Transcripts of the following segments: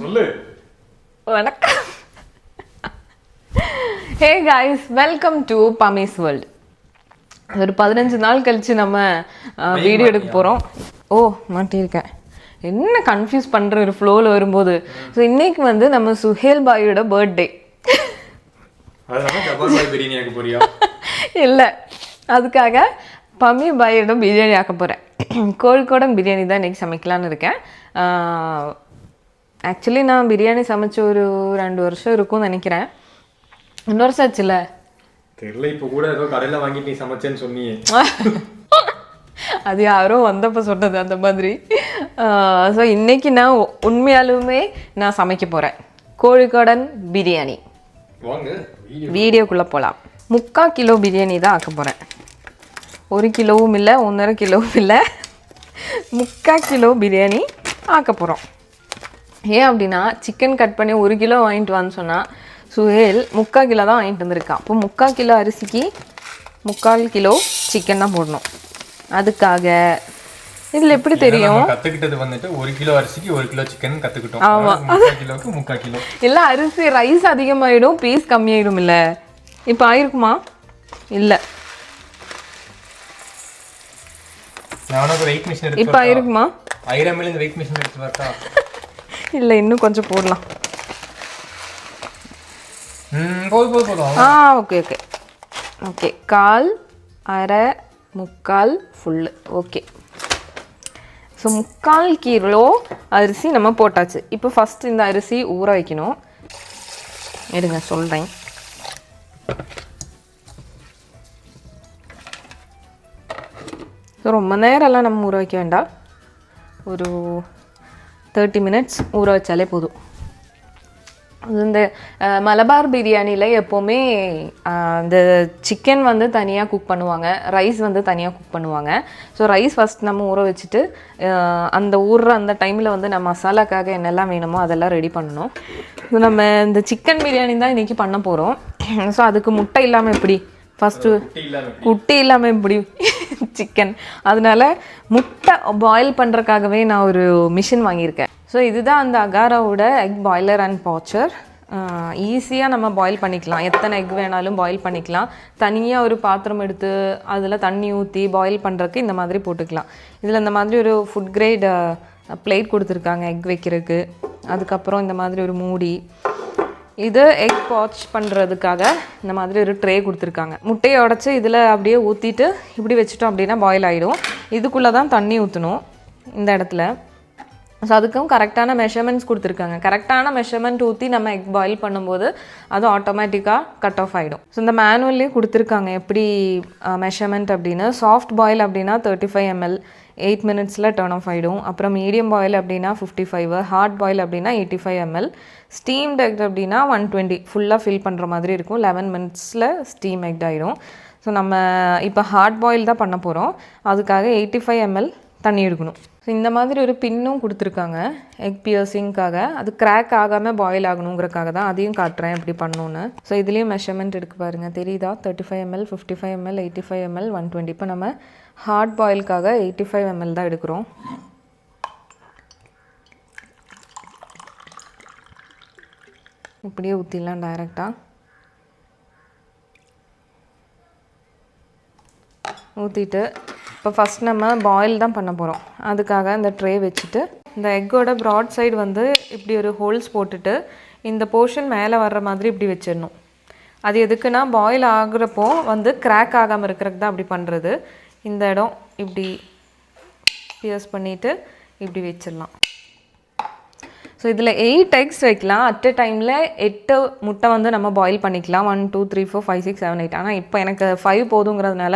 சொல்லு. வணக்கம். Hey guys, welcome to பமீஸ் வேர்ல்ட். ஒரு 15 நாள் கழிச்சு நம்ம வீடியோ எடுக்க போகிறோம். ஓ, மாட்டியிருக்கேன். என்ன கன்ஃபியூஸ் பண்ணுற ஒரு ஃப்ளோவில் வரும்போது. ஸோ இன்னைக்கு வந்து நம்ம சுஹேல் பாயோட பர்த்டே. இல்லை, அதுக்காக பமி பாயோட பிரியாணி ஆக்க போகிறேன். கோழிக்கோடன் பிரியாணி தான் இன்றைக்கி சமைக்கலான்னு இருக்கேன். ஆக்சுவலி நான் பிரியாணி சமைச்ச ஒரு 2 வருஷம் இருக்கும்னு நினைக்கிறேன். 2 வருஷம் ஆச்சுல்ல தெரியல. இப்போ கூட ஏதோ கடையில் வாங்கிட்டு நீ சமைச்சேன்னு சொன்னியே. அது யாரோ வந்தப்போ சொன்னது அந்த மாதிரி. ஸோ இன்றைக்கி நான் உண்மையாலுமே நான் சமைக்க போகிறேன் கோழிக்கோடன் பிரியாணி. வாங்க வீடியோக்குள்ளே போகலாம். 3/4 கிலோ பிரியாணி தான் ஆக்க போகிறேன். 1 கிலோவும் இல்லை, 1.5 கிலோவும் இல்லை, 3/4 கிலோ பிரியாணி ஆக்க போகிறோம். ஏன் அப்படின்னா சிக்கன் கட் பண்ணி 1 கிலோ வாங்கிட்டு வான்னு சொன்னால் சுஹேல் 3/4 கிலோ தான் வாங்கிட்டு வந்திருக்கான். அப்போ 3/4 கிலோ அரிசிக்கு 3/4 கிலோ சிக்கன் தான் போடணும். அதுக்காக இதில் எப்படி தெரியும் கற்றுக்கிட்டது வந்துட்டு 1 கிலோ அரிசிக்கு 1 கிலோ சிக்கன் கற்றுக்கிட்டோம். ஆமாம், 3/4 கிலோவுக்கு 3/4 கிலோ. இல்லை, அரிசி ரைஸ் அதிகமாகிடும், பீஸ் கம்மியாயிடும். இல்லை இப்போ ஆயிருக்குமா? இல்லை, நானும் வெயிட் மிஷின் எடுத்து இப்போ ஆயிருக்குமா? 1000 ml வெயிட் மிஷின் எடுத்து வரட்டா? இல்லை, இன்னும் கொஞ்சம் போடலாம். போதும். Okay okay okay. 1/4, 1/2, 3/4 full. Okay. So 3/4 kilo அரிசி நம்ம போட்டாச்சு. இப்போ ஃபஸ்ட்டு இந்த அரிசி ஊற வைக்கணும். எடுங்க சொல்கிறேன். ஸோ ரொம்ப நேரம்லாம் நம்ம ஊற வைக்க வேண்டாம். ஒரு 30 மினிட்ஸ் ஊற வச்சாலே போதும். இந்த மலபார் பிரியாணியில் எப்போவுமே இந்த சிக்கன் வந்து தனியாக குக் பண்ணுவாங்க, ரைஸ் வந்து தனியாக குக் பண்ணுவாங்க. ஸோ ரைஸ் ஃபஸ்ட் நம்ம ஊற வச்சுட்டு அந்த ஊறுற அந்த டைமில் வந்து நம்ம மசாலாக்காக என்னெல்லாம் வேணுமோ அதெல்லாம் ரெடி பண்ணணும். ஸோ நம்ம இந்த சிக்கன் பிரியாணி தான் இன்றைக்கி பண்ண போகிறோம். ஸோ அதுக்கு முட்டை இல்லாமல் எப்படி, ஃபஸ்ட்டு குட்டி இல்லாமல் எப்படி சிக்கன், அதனால முட்டை பாயில் பண்ணுறதுக்காகவே நான் ஒரு மிஷின் வாங்கியிருக்கேன். ஸோ இதுதான் அந்த அகாராவோட எக் பாய்லர் அண்ட் பாச்சர். ஈஸியாக நம்ம பாயில் பண்ணிக்கலாம், எத்தனை எக் வேணாலும் பாயில் பண்ணிக்கலாம். தனியாக ஒரு பாத்திரம் எடுத்து அதில் தண்ணி ஊற்றி பாயில் பண்ணுறதுக்கு இந்த மாதிரி போட்டுக்கலாம். இதில் இந்த மாதிரி ஒரு ஃபுட் கிரேட் பிளேட் கொடுத்துருக்காங்க எக் வைக்கிறதுக்கு. அதுக்கப்புறம் இந்த மாதிரி ஒரு மூடி, இது எக் பாச் பண்ணுறதுக்காக இந்த மாதிரி ஒரு ட்ரே கொடுத்துருக்காங்க. முட்டையை உடச்சி இதில் அப்படியே ஊற்றிட்டு இப்படி வச்சுட்டோம் அப்படின்னா பாயில் ஆகிடும். இதுக்குள்ளே தான் தண்ணி ஊற்றணும் இந்த இடத்துல. ஸோ அதுக்கும் கரெக்டான மெஷர்மெண்ட்ஸ் கொடுத்துருக்காங்க. கரெக்டான மெஷர்மெண்ட் ஊற்றி நம்ம எக் பாயில் பண்ணும்போது அது ஆட்டோமேட்டிக்காக கட் ஆஃப் ஆகிடும். ஸோ இந்த மேனுவல்லே கொடுத்துருக்காங்க எப்படி மெஷர்மெண்ட் அப்படின்னு. சாஃப்ட் பாயில் அப்படின்னா 35 ml 8 மினிட்ஸில் டர்ன் ஆஃப் ஆகிடும். அப்புறம் மீடியம் பாயில் அப்படின்னா 55, ஹார்ட் பாயில் அப்படின்னா 85 ml, ஸ்டீம்ட் எக் அப்படின்னா 120 ஃபுல்லாக ஃபில் பண்ணுற மாதிரி இருக்கும். 11 மினிட்ஸில் ஸ்டீம் எக் ஆகிடும். ஸோ நம்ம இப்போ ஹார்ட் பாயில் தான் பண்ண போகிறோம். அதுக்காக 85 ml தண்ணி எடுக்கணும். ஸோ இந்த மாதிரி ஒரு பின்னும் கொடுத்துருக்காங்க எக் பியர்சிங்காக. அது கிராக் ஆகாமல் பாயில் ஆகணுங்கிறக்காக தான். அதையும் காட்டுறேன் எப்படி பண்ணணுன்னு. ஸோ இதுலேயும் மெஷர்மெண்ட் எடுக்க பாருங்கள், தெரியுதா? 35 ml 55 ml 85 ml 120. இப்போ நம்ம ஹார்ட் பாயிலுக்காக 85 ml தான் எடுக்கிறோம். இப்படியே ஊற்றிடலாம் டைரெக்டாக. ஊற்றிட்டு இப்போ ஃபஸ்ட் நம்ம பாயில் தான் பண்ண போகிறோம். அதுக்காக இந்த ட்ரே வச்சுட்டு இந்த எக்கோட ப்ராட் சைடு வந்து இப்படி ஒரு ஹோல்ஸ் போட்டுட்டு இந்த போர்ஷன் மேலே வர்ற மாதிரி இப்படி வச்சிடணும். அது எதுக்குன்னா பாயில் ஆகுறப்போ வந்து கிராக் ஆகாமல் இருக்கிறதுக்கு தான் அப்படி பண்ணுறது. இந்த இடம் இப்படி பியர்ஸ் பண்ணிவிட்டு இப்படி வச்சிடலாம். ஸோ இதில் 8 eggs வைக்கலாம். அட் எ டைமில் 8 முட்டை வந்து நம்ம பாயில் பண்ணிக்கலாம். 1 2 3 4 5 6 7 8. ஆனால் இப்போ எனக்கு 5 போதுங்கிறதுனால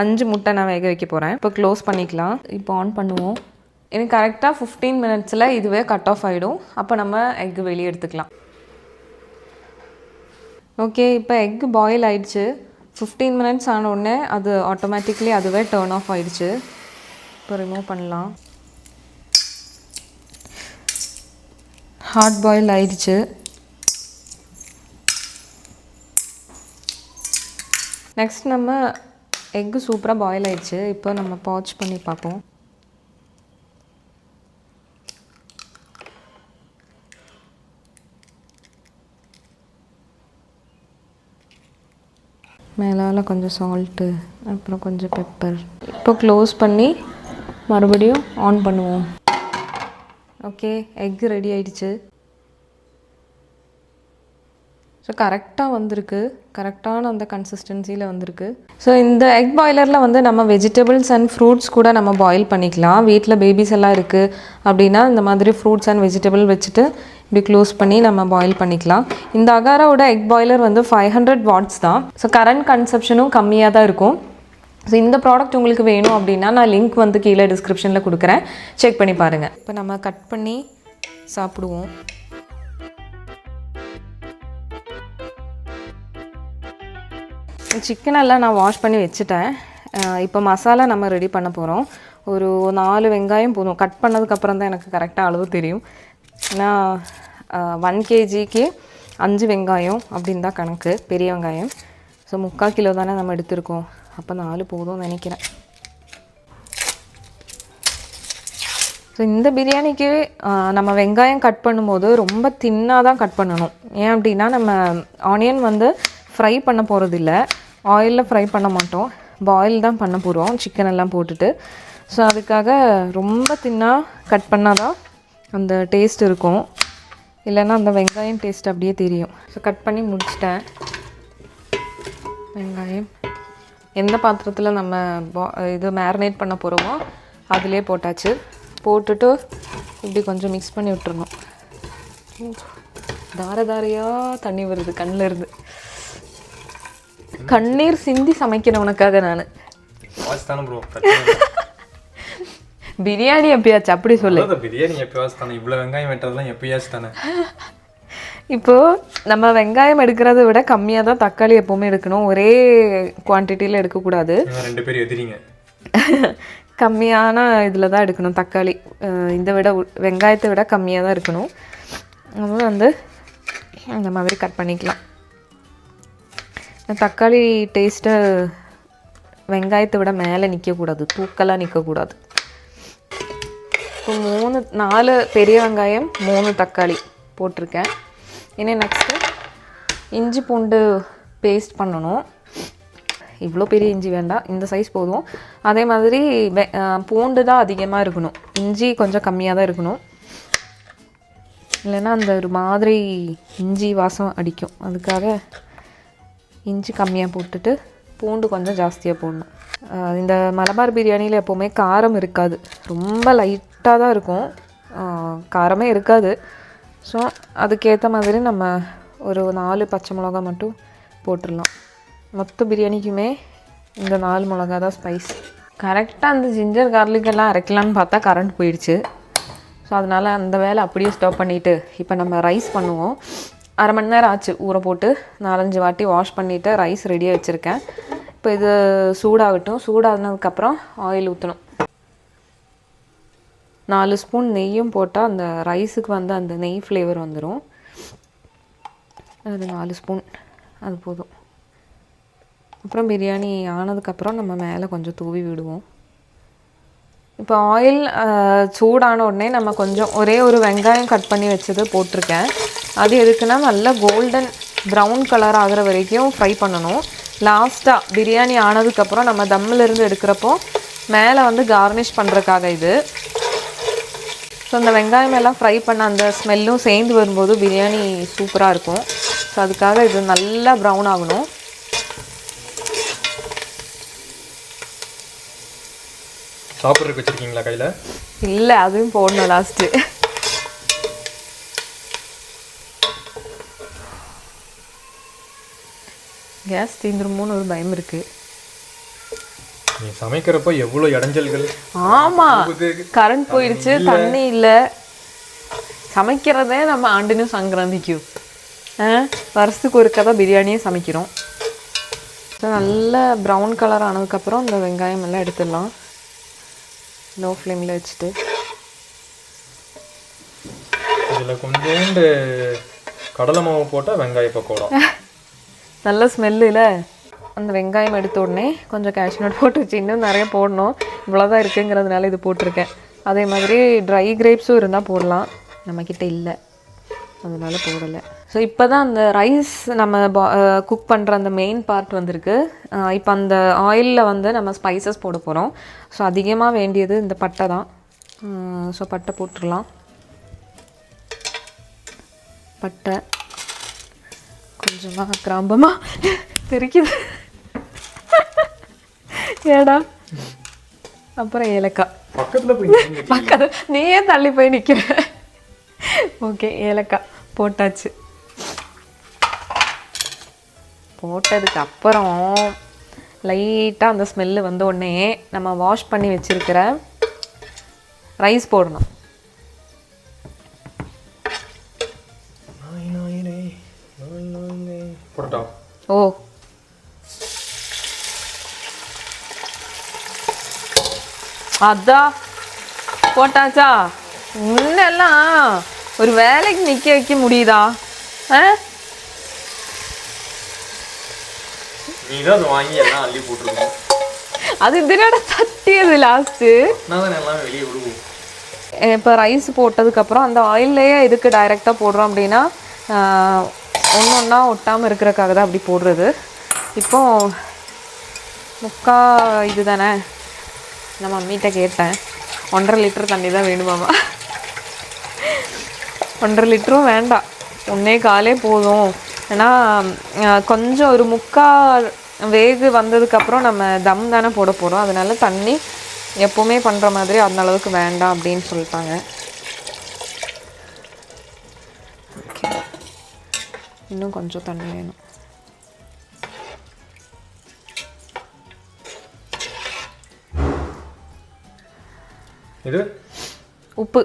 5 முட்டை நான் வேக வைக்க போகிறேன். இப்போ க்ளோஸ் பண்ணிக்கலாம். இப்போ ஆன் பண்ணுவோம். எனக்கு கரெக்டாக 15 மினிட்ஸில் இதுவே கட் ஆஃப் ஆகிடும். அப்போ நம்ம எக்கு வெளியே எடுத்துக்கலாம். ஓகே, இப்போ எக்கு பாயில் ஆகிடுச்சு. 15 மினிட்ஸ் ஆன உடனே அது ஆட்டோமேட்டிக்லி அதுவே டர்ன் ஆஃப் ஆகிடுச்சு. இப்போ ரிமூவ் பண்ணலாம். ஹார்ட் பாயில் ஆயிடுச்சு. நெக்ஸ்ட் நம்ம எக்கு சூப்பராக பாயில் ஆயிடுச்சு. இப்போ நம்ம பாச் பண்ணி பார்ப்போம். மேலால் கொஞ்சம் சால்ட்டு, அப்புறம் கொஞ்சம் பெப்பர். இப்போ க்ளோஸ் பண்ணி மறுபடியும் ஆன் பண்ணுவோம். ஓகே, எக் ரெடி ஆயிடுச்சு. ஸோ கரெக்டாக வந்திருக்கு, கரெக்டான அந்த கன்சிஸ்டன்சியில் வந்திருக்கு. ஸோ இந்த எக் பாய்லரில் வந்து நம்ம வெஜிடபிள்ஸ் அண்ட் ஃப்ரூட்ஸ் கூட நம்ம பாயில் பண்ணிக்கலாம். வீட்டில் பேபிஸ் எல்லாம் இருக்குது அப்படின்னா இந்த மாதிரி ஃப்ரூட்ஸ் அண்ட் வெஜிடபிள் வச்சுட்டு இப்படி க்ளோஸ் பண்ணி நம்ம பாயில் பண்ணிக்கலாம். இந்த அகாராவோட எக் பாய்லர் வந்து 500 வாட்ஸ் தான். ஸோ கரண்ட் கன்சப்ஷனும் கம்மியாக தான் இருக்கும். ஸோ இந்த ப்ராடக்ட் உங்களுக்கு வேணும் அப்படின்னா நான் லிங்க் வந்து கீழே டிஸ்கிரிப்ஷனில் கொடுக்குறேன், செக் பண்ணி பாருங்கள். இப்போ நம்ம கட் பண்ணி சாப்பிடுவோம். சிக்கன் எல்லாம் நான் வாஷ் பண்ணி வச்சுட்டேன். இப்போ மசாலா நம்ம ரெடி பண்ண போகிறோம். ஒரு 4 வெங்காயம் போதும். கட் பண்ணதுக்கப்புறம் தான் எனக்கு கரெக்டாக அளவு தெரியும். ஏன்னா 1 kgக்கு 5 வெங்காயம் அப்படின்னு தான் கணக்கு, பெரிய வெங்காயம். ஸோ 3/4 கிலோ தானே நம்ம எடுத்துருக்கோம், அப்போ 4 போதும்னு நினைக்கிறேன். ஸோ இந்த பிரியாணிக்கு நம்ம வெங்காயம் கட் பண்ணும்போது ரொம்ப தின்னாக தான் கட் பண்ணணும். ஏன் அப்படின்னா நம்ம ஆனியன் வந்து ஃப்ரை பண்ண போகிறதில்ல, ஆயிலில் ஃப்ரை பண்ண மாட்டோம், பாயில் தான் பண்ண போகிறோம் சிக்கன் எல்லாம் போட்டுட்டு. ஸோ அதுக்காக ரொம்ப தின்னாக கட் பண்ணால் தான் அந்த டேஸ்ட் இருக்கும், இல்லைன்னா அந்த வெங்காயம் டேஸ்ட் அப்படியே தெரியும். ஸோ கட் பண்ணி முடிச்சிட்டேன். வெங்காயம் எந்த பாத்திரத்தில் நம்ம இது மேரினேட் பண்ண போகிறோமோ அதிலே போட்டாச்சு. போட்டுட்டு இப்படி கொஞ்சம் மிக்ஸ் பண்ணி விட்டுறணும். தாரையாக தண்ணி வருது கண்ணில் இருந்து. கண்ணீர் சிந்தி சமைக்கிறவனுக்காக நான். பிரியாணி எப்பயாச்சு அப்படி சொல்லு. பிரியாணி எப்பயாச்சு தானே, இவ்வளோ வெங்காயம் வெட்டுறதுலாம் எப்பயாச்சு தானே. இப்போது நம்ம வெங்காயம் எடுக்கிறத விட கம்மியாக தான் தக்காளி எப்போவுமே எடுக்கணும், ஒரே குவான்டிட்டியில் எடுக்கக்கூடாது. 2 பேர் எதிரிங்க. கம்மியான இதில் தான் எடுக்கணும் தக்காளி, இதை விட வெங்காயத்தை விட கம்மியாக தான் இருக்கணும். அதுவும் வந்து இந்த மாதிரி கட் பண்ணிக்கலாம். தக்காளி டேஸ்ட்டை வெங்காயத்தை விட மேலே நிற்கக்கூடாது, தூக்கலாக நிற்கக்கூடாது. இப்போ 4 பெரிய வெங்காயம் 3 தக்காளி போட்டிருக்கேன். இனி நெக்ஸ்ட்டு இஞ்சி பூண்டு பேஸ்ட் பண்ணணும். இவ்வளோ பெரிய இஞ்சி வேண்டாம், இந்த சைஸ் போதும். அதே மாதிரி பூண்டு தான் அதிகமாக இருக்கணும், இஞ்சி கொஞ்சம் கம்மியாக தான் இருக்கணும். இல்லைன்னா அந்த ஒரு மாதிரி இஞ்சி வாசம் அடிக்கும், அதுக்காக இஞ்சி கம்மியாக போட்டுட்டு பூண்டு கொஞ்சம் ஜாஸ்தியாக போடணும். இந்த மலபார் பிரியாணியில் எப்போவுமே காரம் இருக்காது, ரொம்ப லைட்டாக தான் இருக்கும், காரமே இருக்காது. ஸோ அதுக்கேற்ற மாதிரி நம்ம ஒரு 4 பச்சை மிளகா மட்டும் போட்டுடலாம். மொத்த பிரியாணிக்குமே இந்த 4 மிளகா தான் ஸ்பைஸ். கரெக்டாக அந்த ஜிஞ்சர் கார்லிக் எல்லாம் அரைக்கலான்னு பார்த்தா கரண்ட் போயிடுச்சு. ஸோ அதனால் அந்த வேலை அப்படியே ஸ்டாப் பண்ணிவிட்டு இப்போ நம்ம ரைஸ் பண்ணுவோம். 1/2 மணி நேரம் ஆச்சு ஊற போட்டு, 4-5 வாட்டி வாஷ் பண்ணிவிட்டு ரைஸ் ரெடியாக வச்சுருக்கேன். இப்போ இது சூடாகட்டும். சூடாகினதுக்கப்புறம் ஆயில் ஊற்றணும். 4 ஸ்பூன் நெய்யும் போட்டால் அந்த ரைஸுக்கு வந்து அந்த நெய் ஃப்ளேவர் வந்துடும். அது 4 ஸ்பூன் அது போதும். அப்புறம் பிரியாணி ஆனதுக்கப்புறம் நம்ம மேலே கொஞ்சம் தூவி விடுவோம். இப்போ ஆயில் சூடான உடனே நம்ம கொஞ்சம் ஒரே ஒரு வெங்காயம் கட் பண்ணி வச்சது போட்டிருக்கேன். அது எதுக்குன்னா நல்லா கோல்டன் ப்ரௌன் கலர் ஆகிற வரைக்கும் ஃப்ரை பண்ணணும். லாஸ்ட்டாக பிரியாணி ஆனதுக்கப்புறம் நம்ம தம்மிலிருந்து எடுக்கிறப்போ மேலே வந்து கார்னிஷ் பண்ணுறதுக்காக இது. ஸோ அந்த வெங்காயம் எல்லாம் ஃப்ரை பண்ண அந்த ஸ்மெல்லும் சேர்ந்து வரும்போது பிரியாணி சூப்பராக இருக்கும். ஸோ அதுக்காக இது நல்லா ப்ரௌன் ஆகணும். சாப்பிட்றதுக்கு வச்சுருக்கீங்களா கையில்? இல்லை, அதுவும் போடணும் லாஸ்ட்டு. கேஸ் தீந்துருமோன்னு ஒரு பயம் இருக்குது. நீ சமைக்கிறப்போ எவ்வளோ இடைஞ்சல்கள். ஆமாம், கரண்ட் போயிடுச்சு, தண்ணி இல்லை. சமைக்கிறதே நம்ம ஆண்டினும் சங்கராந்திக்கும் வருஷத்துக்கு ஒரு கதை பிரியாணியே சமைக்கிறோம். நல்ல ப்ரௌன் கலர் ஆனதுக்கப்புறம் இந்த வெங்காயம் எல்லாம் எடுத்துடலாம். லோ ஃப்ளேமில் வச்சுட்டு இதில் கொஞ்சோண்டு கடலை மாவு போட்டால் வெங்காய பக்கோடா நல்ல ஸ்மெல்லில். அந்த வெங்காயம் எடுத்த உடனே கொஞ்சம் கேஷ்நட் போட்டு வச்சு, இன்னும் நிறைய போடணும், இவ்வளோதான் இருக்குங்கிறதுனால இது போட்டிருக்கேன். அதே மாதிரி ட்ரை கிரேப்ஸும் இருந்தால் போடலாம், நம்மக்கிட்ட இல்லை. அதனால போடலை. ஸோ இப்போ தான் அந்த ரைஸ் நம்ம குக் பண்ணுற அந்த மெயின் பார்ட் வந்திருக்கு. இப்போ அந்த ஆயிலில் வந்து நம்ம ஸ்பைசஸ் போட போகிறோம். ஸோ அதிகமாக வேண்டியது இந்த பட்டை தான். ஸோ பட்டை போட்டுடலாம். பட்டை கொஞ்சமாக கிராம்பமாக தெரிக்குது ஏடா. அப்புறம் ஏலக்காய் பக்கத்தில் நீயே தள்ளி போய் நிற்கிற. ஓகே, ஏலக்காய் போட்டாச்சு. போட்டதுக்கு அப்புறம் லைட்டாக அந்த ஸ்மெல்லு வந்த உடனே நம்ம வாஷ் பண்ணி வச்சுருக்கிற ரைஸ் போடணும். ஓ, அதான் போட்டாச்சா? இன்னெல்லாம் ஒரு வேலைக்கு நிற்க வைக்க முடியுதா? அது இதனோட தட்டியது லாஸ்ட்டு. இப்போ ரைஸ் போட்டதுக்கப்புறம் அந்த ஆயில்லையே எதுக்கு டைரெக்டாக போடுறோம் அப்படின்னா ஒன்று ஒன்றா ஒட்டாமல் இருக்கிறதுக்காக தான் அப்படி போடுறது. இப்போ முக்கா இது தானே. நான் மம்மிகிட்ட கேட்டேன், 1.5 லிட்டர் தண்ணி தான் வேணுமாமா. 1.5 லிட்டரும் வேண்டாம், 1.25 போதும். ஏன்னா கொஞ்சம் ஒரு முக்கால் வேகு வந்ததுக்கப்புறம் நம்ம தம் தானே போட போகிறோம். அதனால தண்ணி எப்போவுமே பண்ணுற மாதிரி அந்த அளவுக்கு வேண்டாம் அப்படின்னு சொல்லிட்டாங்க. ஓகே, இன்னும் கொஞ்சம் தண்ணி வேணும். இது உப்பு.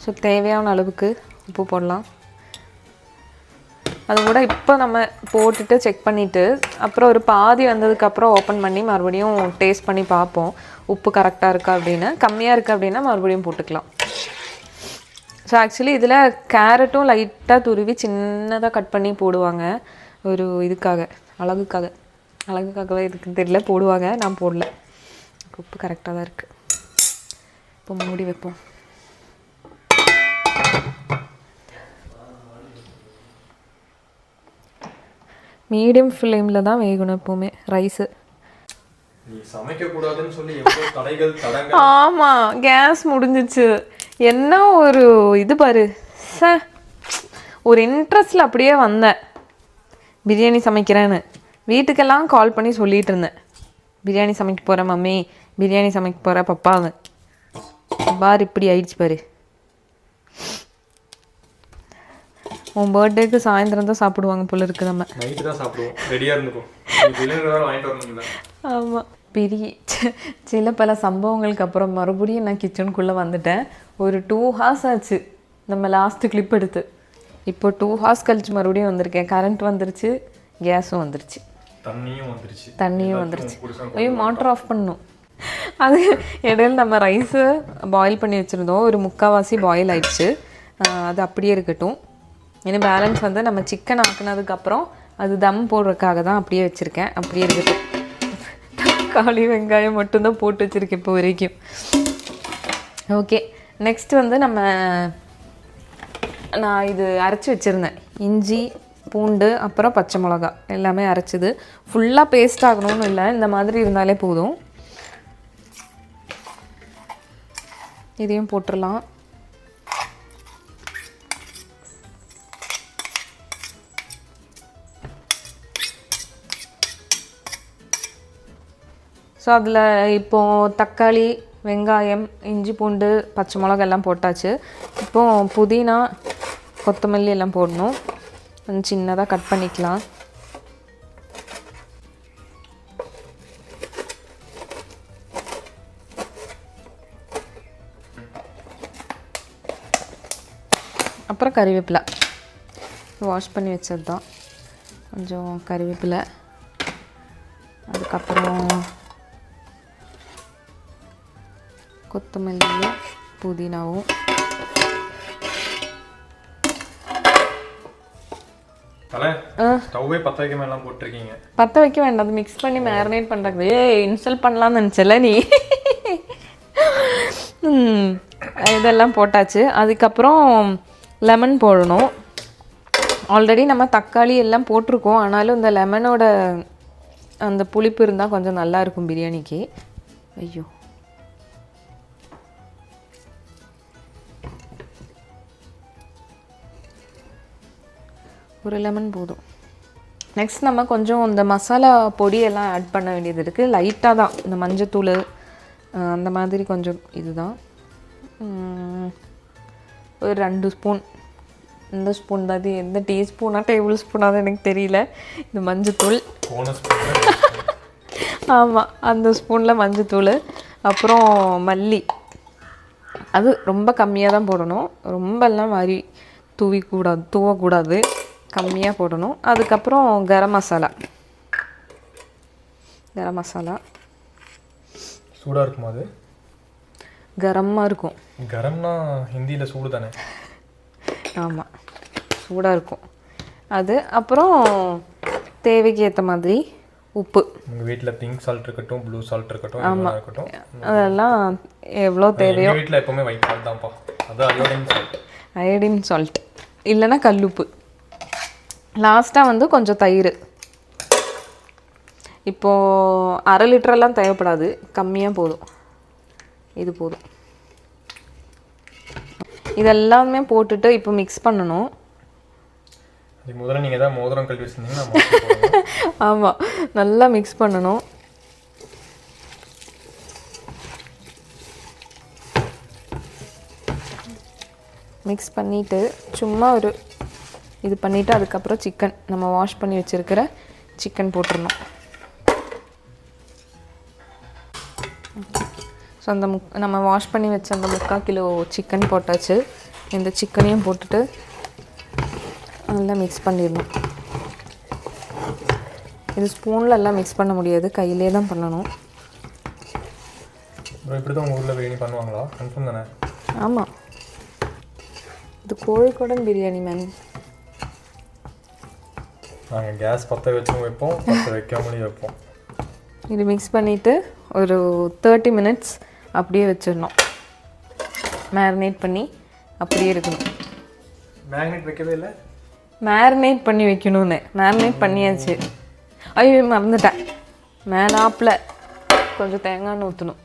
ஸோ தேவையான அளவுக்கு உப்பு போடலாம். அது கூட இப்போ நம்ம போட்டுட்டு செக் பண்ணிவிட்டு அப்புறம் ஒரு பாதி வந்ததுக்கப்புறம் ஓப்பன் பண்ணி மறுபடியும் டேஸ்ட் பண்ணி பார்ப்போம் உப்பு கரெக்டாக இருக்கா அப்படின்னு. கம்மியாக இருக்குது அப்படின்னா மறுபடியும் போட்டுக்கலாம். ஸோ ஆக்சுவலி இதில் கேரட்டும் லைட்டாக துருவி சின்னதாக கட் பண்ணி போடுவாங்க. ஒரு இதுக்காக, அழகுக்காகவே இருக்குன்னு தெரியல, போடுவாங்க. நான் போடல. உப்பு கரெக்டாக தான் இருக்குது. இப்போ மூடி வைப்போம். மீடியம் ஃப்ளேமில் தான் வேகணும் எப்போவுமே ரைஸு. ஆமாம், கேஸ் முடிஞ்சிச்சு. என்ன ஒரு இது பாரு சார், ஒரு இன்ட்ரெஸ்டில் அப்படியே வந்தேன் பிரியாணி சமைக்கிறேன்னு. வீட்டுக்கெல்லாம் கால் பண்ணி சொல்லிகிட்டு இருந்தேன், பிரியாணி சமைக்க போகிறேன் மம்மி, பிரியாணி சமைக்க போகிறேன் பப்பாவை. பார் இப்படி ஆயிடுச்சு பாரு. உன் பர்த்டேக்கு சாயந்தரம் தான் சாப்பிடுவாங்க போல இருக்கு. நம்ம நைட்டு தான் சாப்பிடுவோம், ரெடியாக இருந்துக்கும். ஆமாம், பெரிய சில பல சம்பவங்களுக்கு அப்புறம் மறுபடியும் நான் கிச்சனுக்குள்ளே வந்துட்டேன். ஒரு 2 hours ஆச்சு நம்ம லாஸ்ட்டு கிளிப் எடுத்து. இப்போ 2 hours கழிச்சு மறுபடியும் வந்திருக்கேன். கரண்ட் வந்துருச்சு, கேஸும் வந்துருச்சு, தண்ணியும் வந்துருச்சு. ஐயோ, மோட்டர் ஆஃப் பண்ணணும். அது இடையில நம்ம ரைஸு பாயில் பண்ணி வச்சுருந்தோம், ஒரு 3/4 பாயில் ஆயிடுச்சு. அது அப்படியே இருக்கட்டும். ஏன்னா பேலன்ஸ் வந்து நம்ம சிக்கன் ஆக்குனதுக்கப்புறம் அது தம் போடுறதுக்காக தான் அப்படியே வச்சுருக்கேன். அப்படியே இருக்கட்டும். தக்காளி வெங்காயம் மட்டும்தான் போட்டு வச்சுருக்கேன் இப்போ வரைக்கும். ஓகே, நெக்ஸ்ட் வந்து நான் இது அரைச்சி வச்சுருந்தேன். இஞ்சி பூண்டு அப்புறம் பச்சை மிளகா எல்லாமே அரைச்சிது. ஃபுல்லாக பேஸ்ட் ஆகணும்னு இல்லை, இந்த மாதிரி இருந்தாலே போதும். இதையும் போட்டுடலாம். ஸோ அதில் இப்போது தக்காளி வெங்காயம் இஞ்சி பூண்டு பச்சை மிளகா எல்லாம் போட்டாச்சு. இப்போது புதினா கொத்தமல்லி எல்லாம் போடணும். கொஞ்சம் சின்னதாக கட் பண்ணிக்கலாம். அப்புறம் கறிவேப்பிலை வாஷ் பண்ணி வச்சது தான். கொஞ்சம் கறிவேப்பிலை, அதுக்கப்புறம் கொத்தமல்லியும் புதினாவும். பற்ற வைக்க வேண்டாம், அது மிக்ஸ் பண்ணி மேரினேட் பண்ணுறது. இன்ஸ்டால் பண்ணலாம்னு நினச்சல நீ. இதெல்லாம் போட்டாச்சு. அதுக்கப்புறம் லெமன் போடணும். ஆல்ரெடி நம்ம தக்காளி எல்லாம் போட்டிருக்கோம், ஆனாலும் இந்த லெமனோட அந்த புளிப்பு இருந்தால் கொஞ்சம் நல்லா இருக்கும் பிரியாணிக்கு. ஐயோ, ஒரு லெமன் போதும். நெக்ஸ்ட் நம்ம கொஞ்சம் இந்த மசாலா பொடியெல்லாம் ஆட் பண்ண வேண்டியது இருக்குது. லைட்டாக தான், இந்த மஞ்சத்தூள் அந்த மாதிரி கொஞ்சம் இதுதான். ஒரு 2 ஸ்பூன், இந்த ஸ்பூன் தான், இது எந்த டீஸ்பூனா டேபிள் ஸ்பூனாக எனக்கு தெரியல. இந்த மஞ்சத்தூள், ஆமாம் அந்த ஸ்பூனில் மஞ்சத்தூள். அப்புறம் மல்லி, அது ரொம்ப கம்மியாக தான் போடணும், ரொம்பலாம் மாதிரி தூவக்கூடாது, கம்மியாக போடணும். அதுக்கப்புறம் கரம் மசாலா சூடாக இருக்குமா? அது கரமாக இருக்கும். கரம்னா ஹிந்தியில் சூடு தானே? ஆமாம், சூடாக இருக்கும் அது. அப்புறம் தேவைக்கு ஏற்ற மாதிரி உப்பு. உங்கள் வீட்டில் பிங்க் சால்ட் இருக்கட்டும், ப்ளூ சால்ட் இருக்கட்டும், ஆமாம் இருக்கட்டும், அதெல்லாம் எவ்வளோ தேவையோ. வீட்டில் எப்போவுமே ஒயிட் சால்ட் தான்ப்பா, அது அயோடின் சால்ட் இல்லைன்னா கல்லுப்பு. லாஸ்ட்டாக வந்து கொஞ்சம் தயிர். இப்போது 1/2 லிட்டரெல்லாம் தேவைப்படாது, கம்மியாக போதும், இது போதும். இதெல்லாமே போட்டுட்டு இப்போ மிக்ஸ் பண்ணணும். முதல்ல நீங்கள் தான் மோதிரம் கல்வி வச்சுருந்தீங்கன்னா ஆமாம், நல்லா மிக்ஸ் பண்ணணும். மிக்ஸ் பண்ணிவிட்டு சும்மா ஒரு இது பண்ணிவிட்டு அதுக்கப்புறம் சிக்கன், நம்ம வாஷ் பண்ணி வச்சுருக்கிற சிக்கன் போட்டுடணும். ஸோ அந்த நம்ம வாஷ் பண்ணி வச்ச அந்த 3/4 கிலோ சிக்கன் போட்டாச்சு. இந்த சிக்கனையும் போட்டுட்டு நல்லா மிக்ஸ் பண்ணிடணும். இது ஸ்பூனில் எல்லாம் மிக்ஸ் பண்ண முடியாது, கையிலே தான் பண்ணணும். இப்படி தான் உங்கள் ஊரில் பிரியாணி பண்ணுவாங்களா? கன்ஃபார்ம் தானே? ஆமாம், இது கோழிக்கோடன் பிரியாணி மேம். நாங்கள் கேஸ் பற்ற வச்சும் வைப்போம், பற்ற வைக்காமலே வைப்போம். இது மிக்ஸ் பண்ணிவிட்டு ஒரு 30 மினிட்ஸ் அப்படியே வச்சிடணும். மேரினேட் பண்ணி அப்படியே இருக்கணும். மேரினேட் வைக்கவே இல்லை? மேரினேட் பண்ணி வைக்கணும்னு மேரினேட் பண்ணியாச்சு. ஐயோ மறந்துட்டேன், மேலாப்பில் கொஞ்சம் தேங்காய் ஊற்றணும்.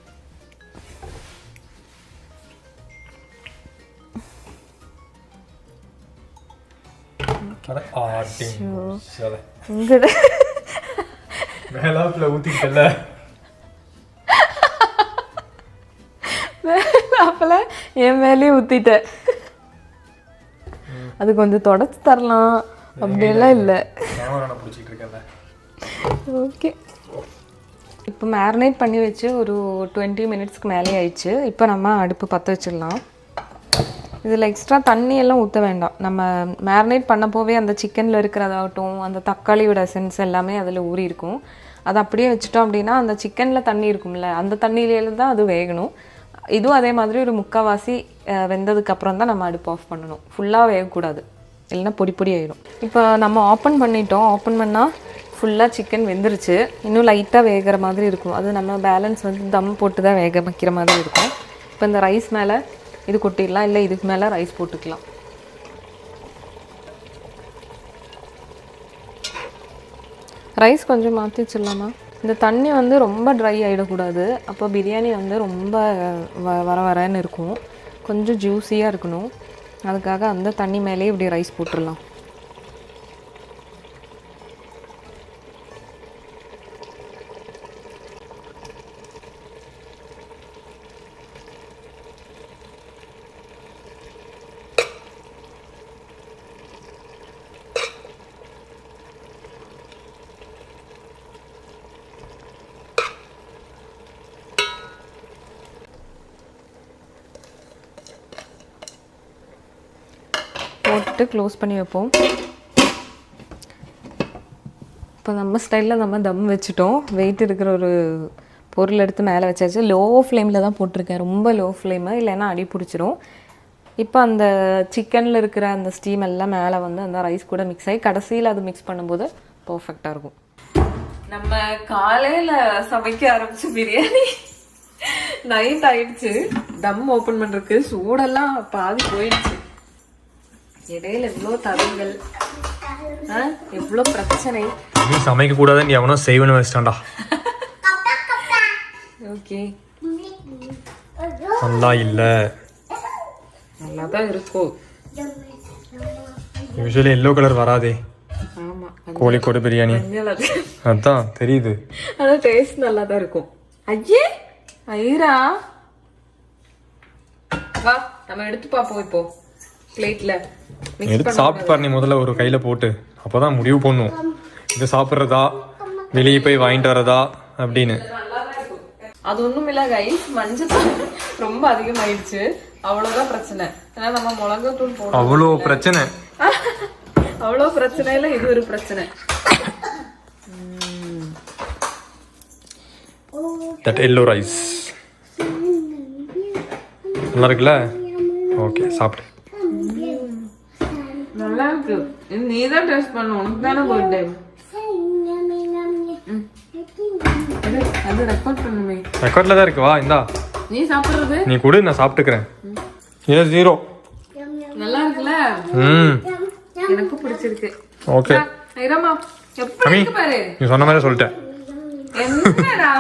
மேலாப்பில் ஊற்றிக்கல, மேலாப்பில் என் மேலேயே ஊற்றிட்டேன். அது கொஞ்சம் தொடச்சி தரலாம் அப்படியெல்லாம் இல்லை. ஓகே, இப்போ மேரினேட் பண்ணி வச்சு ஒரு 20 மினிட்ஸ்க்கு மேலே ஆயிடுச்சு. இப்போ நம்ம அடுப்பு பற்ற வச்சிடலாம். இதில் எக்ஸ்ட்ரா தண்ணி எல்லாம் ஊற்ற வேண்டாம். நம்ம மேரினேட் பண்ணப்போவே அந்த சிக்கனில் இருக்கிறதாகட்டும், அந்த தக்காளியோட எசன்ஸ் எல்லாமே அதில் ஊறி இருக்கும். அதை அப்படியே வச்சுட்டோம் அப்படின்னா அந்த சிக்கனில் தண்ணி இருக்கும்ல, அந்த தண்ணியிலேருந்து தான் அது வேகணும். இதுவும் அதே மாதிரி ஒரு 3/4 வெந்ததுக்கப்புறம் தான் நம்ம அடுப்பு ஆஃப் பண்ணணும். ஃபுல்லாக வேகக்கூடாது, இல்லைன்னா பொடி பொடி ஆகிடும். இப்போ நம்ம ஓப்பன் பண்ணிட்டோம். ஓப்பன் பண்ணால் ஃபுல்லாக சிக்கன் வெந்துருச்சு. இன்னும் லைட்டாக வேகிற மாதிரி இருக்கும். அது நம்ம பேலன்ஸ் வந்து தம் போட்டு தான் வேக வைக்கிற மாதிரி இருக்கும். இப்போ இந்த ரைஸ் மேலே இது கொட்டிடலாம், இல்லை இதுக்கு மேலே ரைஸ் போட்டுக்கலாம். ரைஸ் கொஞ்சம் மாற்றி வச்சிடலாமா? இந்த தண்ணி வந்து ரொம்ப ட்ரை ஆகிடக்கூடாது, அப்போ பிரியாணி வந்து ரொம்ப வர வரன்னு இருக்கும். கொஞ்சம் ஜூஸியாக இருக்கணும், அதுக்காக அந்த தண்ணி மேலேயே இப்படி ரைஸ் போட்டுடலாம். போட்டு க்ளோஸ் பண்ணி வைப்போம். இப்போ நம்ம ஸ்டைலில் நம்ம தம் வச்சுட்டோம். வெயிட் இருக்கிற ஒரு பொருள் எடுத்து மேலே வச்சாச்சு. லோ ஃப்ளேமில் தான் போட்டிருக்கேன், ரொம்ப லோ ஃப்ளேமு, இல்லைன்னா அடி பிடிச்சிரும். இப்போ அந்த சிக்கனில் இருக்கிற அந்த ஸ்டீம் எல்லாம் மேலே வந்து அந்த ரைஸ் கூட மிக்ஸ் ஆகி கடைசியில் அது மிக்ஸ் பண்ணும்போது பர்ஃபெக்டாக இருக்கும். நம்ம காலையில் சமைக்க ஆரம்பிச்ச பிரியாணி நைட் ஆயிடுச்சு. தம் ஓப்பன் பண்ணுறதுக்கு சூடெல்லாம் பாதி போயிடுச்சு. இடையில எவ்வளோ தடங்கள், எவ்வளோ பிரச்சனை. நீ சமைக்க கூடாதுன்னு எவனோ செய்வனு வச்சிட்டான்டா. ஓகே, நல்லா இல்ல, நல்லா தான் இருக்கும். யூஸ்வலி எல்லோ கலர் வராதே ஆமா, கோழிக்கோடு பிரியாணி. அதான் தெரியுது. ஆனா டேஸ்ட் நல்லா தான் இருக்கும். ஐயே ஐரா, வா நம்ம எடுத்து பாப்போம். இப்போ பிளேட்ல எடுத்து சாப்பிட்டு பாரு நீ முதல்ல ஒரு கையில போட்டு, அப்பதான் முடிவு பண்ணும் இதை சாப்பிட்றதா வெளியே போய் வாங்கிட்டு வரதா அப்படின்னு. அது ஒண்ணும் இல்ல கைஸ், மஞ்சள் ரொம்ப அதிகமாயிடுச்சு, அவ்வளவுதான் பிரச்சனை. ஏன்னா நம்ம மிளகாத்தூள் போடுறோம். அவ்வளோ பிரச்சனை? அவ்வளோ பிரச்சனை இல்ல, இது ஒரு பிரச்சனை. தட் எல்லோ ரைஸ் நல்லா இருக்குல்ல? ஓகே, சாப்பிடு. நல்லா இருக்கு. நீ தான் டேஸ்ட் பண்ணு, உனக்கு தானே பர்த்டே. அது ரெக்கார்ட் பண்ணுமே. ரெக்கார்ட்ல தான் இருக்கு, வா இந்தா நீ சாப்பிடுறது நீ கூட நான் சாப்பிட்டுக்கிறேன். இது 0. நல்லா இருக்குல்ல? எனக்கு பிடிச்சிருக்கு. ஓகே ஐரமா எப்படி இருக்கு பாரு. நீ சொன்ன மாதிரி சொல்லிட்டேன். என்னடா